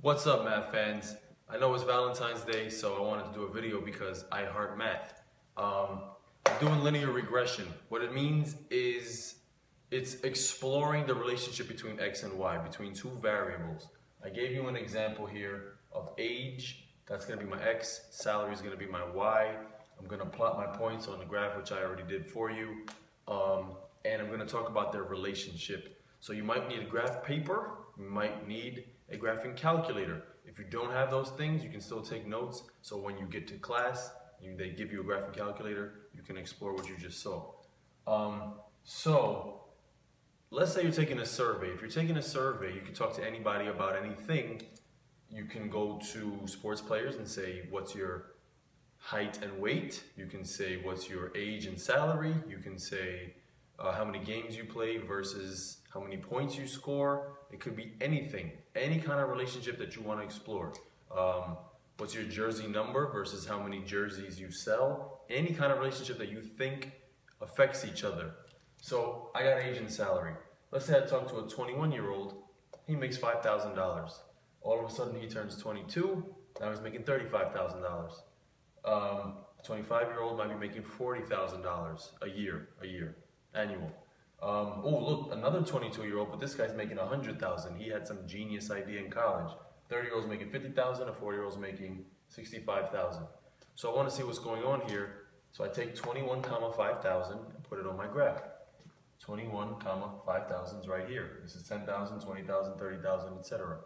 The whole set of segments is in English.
What's up, math fans? I know it's Valentine's Day, so I wanted to do a video because I heart math. I'm doing linear regression. What it means is it's exploring the relationship between x and y, between two variables. I gave you an example here of age. That's going to be my x. Salary is going to be my y. I'm going to plot my points on the graph, which I already did for you. And I'm going to talk about their relationship. So you might need a graph paper. You might need a graphing calculator. If you don't have those things, you can still take notes. So when you get to class, they give you a graphing calculator, you can explore what you just saw. So let's say you're taking a survey. If you're taking a survey, you can talk to anybody about anything. You can go to sports players and say, what's your height and weight? You can say, what's your age and salary? You can say, how many games you played versus how many points you score. It could be anything, any kind of relationship that you want to explore. What's your jersey number versus how many jerseys you sell. Any kind of relationship that you think affects each other. So I got age and salary. Let's say I talk to a 21-year-old, he makes $5,000. All of a sudden he turns 22, now he's making $35,000. 25-year-old might be making $40,000 a year, annual. Oh, look, another 22-year-old, but this guy's making $100,000. He had some genius idea in college. 30-year-old's making $50,000, a 40-year-old's making $65,000. So I want to see what's going on here. So I take 21, 5,000 and put it on my graph. 21, 5,000 is right here. This is 10,000, 20,000, 30,000, etc.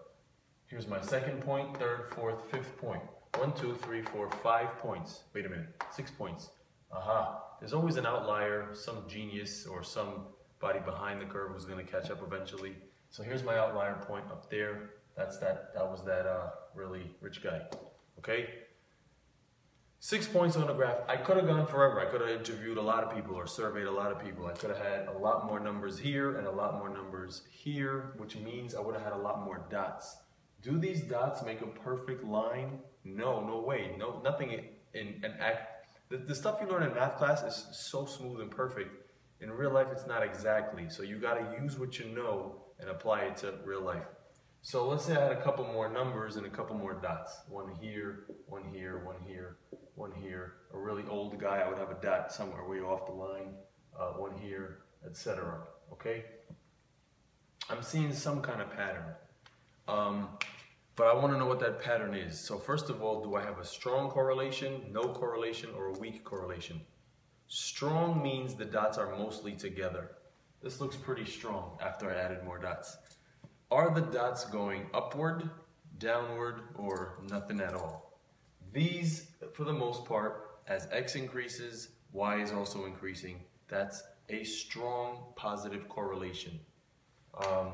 Here's my second point, third, fourth, fifth point. 1, 2, 3, 4, 5 points. Wait a minute, 6 points. Aha. There's always an outlier, some genius or somebody behind the curve who's going to catch up eventually. So here's my outlier point up there. That was that really rich guy. Okay? 6 points on the graph. I could have gone forever. I could have interviewed a lot of people or surveyed a lot of people. I could have had a lot more numbers here and a lot more numbers here, which means I would have had a lot more dots. Do these dots make a perfect line? No, no way. No, nothing in an act. The stuff you learn in math class is so smooth and perfect. In real life, it's not exactly. So you got to use what you know and apply it to real life. So let's say I had a couple more numbers and a couple more dots. One here, one here, one here, one here. A really old guy, I would have a dot somewhere way off the line. One here, etc. Okay? I'm seeing some kind of pattern. But I want to know what that pattern is. So first of all, do I have a strong correlation, no correlation, or a weak correlation? Strong means the dots are mostly together. This looks pretty strong after I added more dots. Are the dots going upward, downward, or nothing at all? These, for the most part, as x increases, y is also increasing. That's a strong positive correlation. You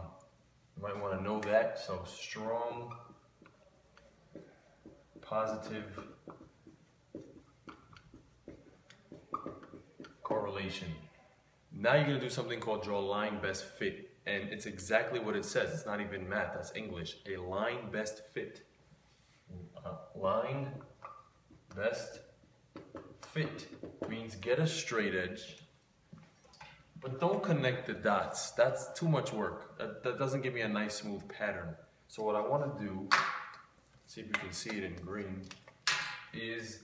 might want to know that. So strong positive correlation. Now you're going to do something called draw line best fit. And it's exactly what it says. It's not even math, that's English. A line best fit. Line best fit means get a straight edge, but don't connect the dots. That's too much work. That doesn't give me a nice smooth pattern. So what I want to do, see if you can see it in green, is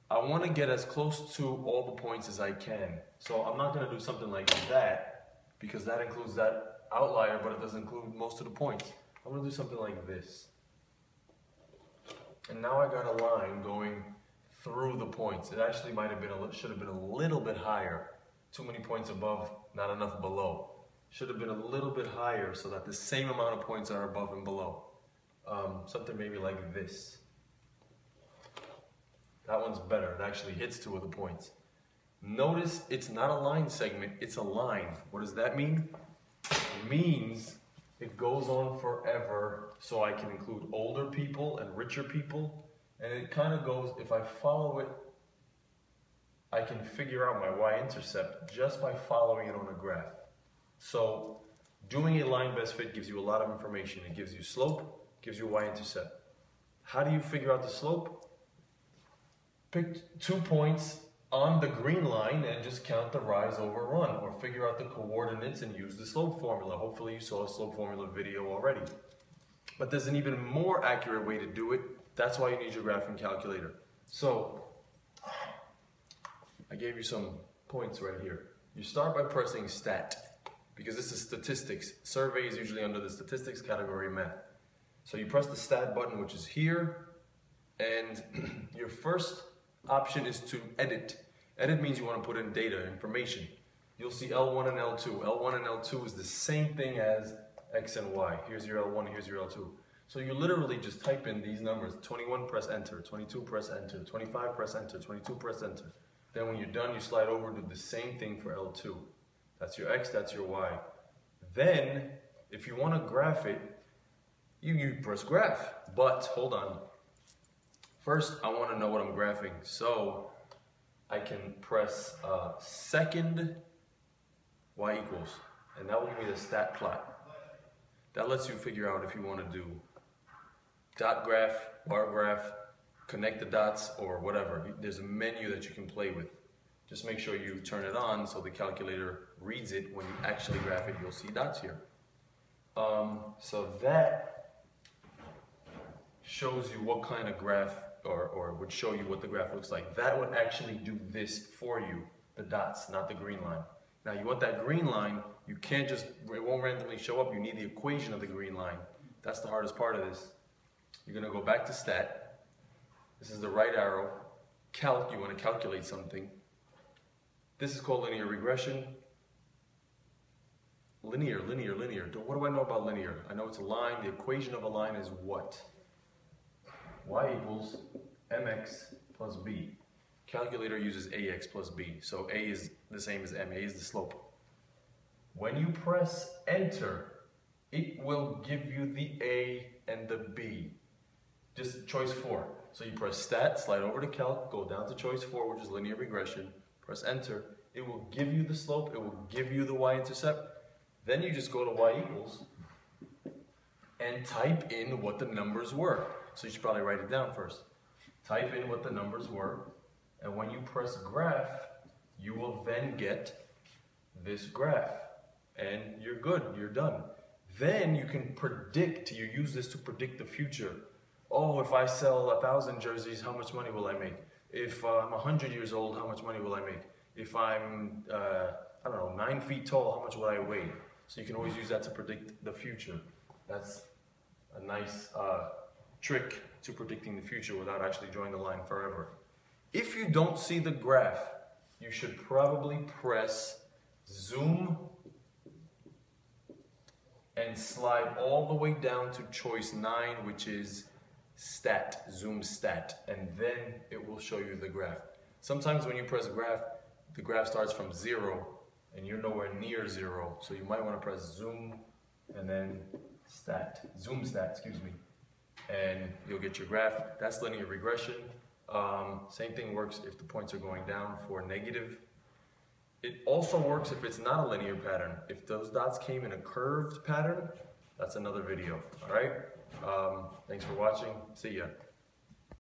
I want to get as close to all the points as I can. So I'm not going to do something like that, because that includes that outlier, but it doesn't include most of the points. I'm going to do something like this. And now I got a line going through the points. It actually might have been should have been a little bit higher. Too many points above, not enough below. Should have been a little bit higher so that the same amount of points are above and below. Something maybe like this. That one's better. It actually hits 2 of the points. Notice it's not a line segment, it's a line. What does that mean? It means it goes on forever, so I can include older people and richer people. And it kind of goes, if I follow it, I can figure out my y-intercept just by following it on a graph. So doing a line best fit gives you a lot of information. It gives you slope, gives you y-intercept. How do you figure out the slope? Pick 2 points on the green line and just count the rise over run, or figure out the coordinates and use the slope formula. Hopefully you saw a slope formula video already. But there's an even more accurate way to do it. That's why you need your graphing calculator. So, I gave you some points right here. You start by pressing stat, because this is statistics. Survey is usually under the statistics category, math. So you press the stat button, which is here, and your first option is to edit. Edit means you want to put in data, information. You'll see L1 and L2. L1 and L2 is the same thing as X and Y. Here's your L1, here's your L2. So you literally just type in these numbers. 21, press enter. 22, press enter. 25, press enter. 22, press enter. Then when you're done, you slide over, do the same thing for L2. That's your X, that's your Y. Then, if you want to graph it, you press graph. But, hold on. First, I want to know what I'm graphing. So, I can press second Y equals. And that will give me the stat plot. That lets you figure out if you want to do dot graph, bar graph, connect the dots, or whatever. There's a menu that you can play with. Just make sure you turn it on so the calculator reads it. When you actually graph it, you'll see dots here. So that shows you what kind of graph, or would show you what the graph looks like. That would actually do this for you, the dots, not the green line. Now you want that green line, you can't just, it won't randomly show up, you need the equation of the green line. That's the hardest part of this. You're gonna go back to stat. This is the right arrow. Calc, you wanna calculate something. This is called linear regression. Linear. What do I know about linear? I know it's a line. The equation of a line is what? Y equals mx plus b. Calculator uses ax plus b. So a is the same as m. A is the slope. When you press enter, it will give you the a and the b. Just choice 4. So you press stat, slide over to calc, go down to choice 4, which is linear regression. Press enter. It will give you the slope. It will give you the y-intercept. Then you just go to y equals and type in what the numbers were. So you should probably write it down first. Type in what the numbers were. And when you press graph, you will then get this graph. And you're good. You're done. Then you can predict. You use this to predict the future. Oh, if I sell 1,000 jerseys, how much money will I make? If I'm 100 years old, how much money will I make? If I'm, I don't know, 9 feet tall, how much will I weigh? So you can always use that to predict the future. That's a nice trick to predicting the future without actually drawing the line forever. If you don't see the graph, you should probably press zoom and slide all the way down to choice 9, which is stat, zoom stat, and then it will show you the graph. Sometimes when you press graph, the graph starts from 0 and you're nowhere near 0, so you might want to press zoom and then stat, zoom stat, excuse me, and you'll get your graph. That's linear regression. Same thing works if the points are going down for negative. It also works if it's not a linear pattern. If those dots came in a curved pattern, that's another video, all right? Thanks for watching. See ya.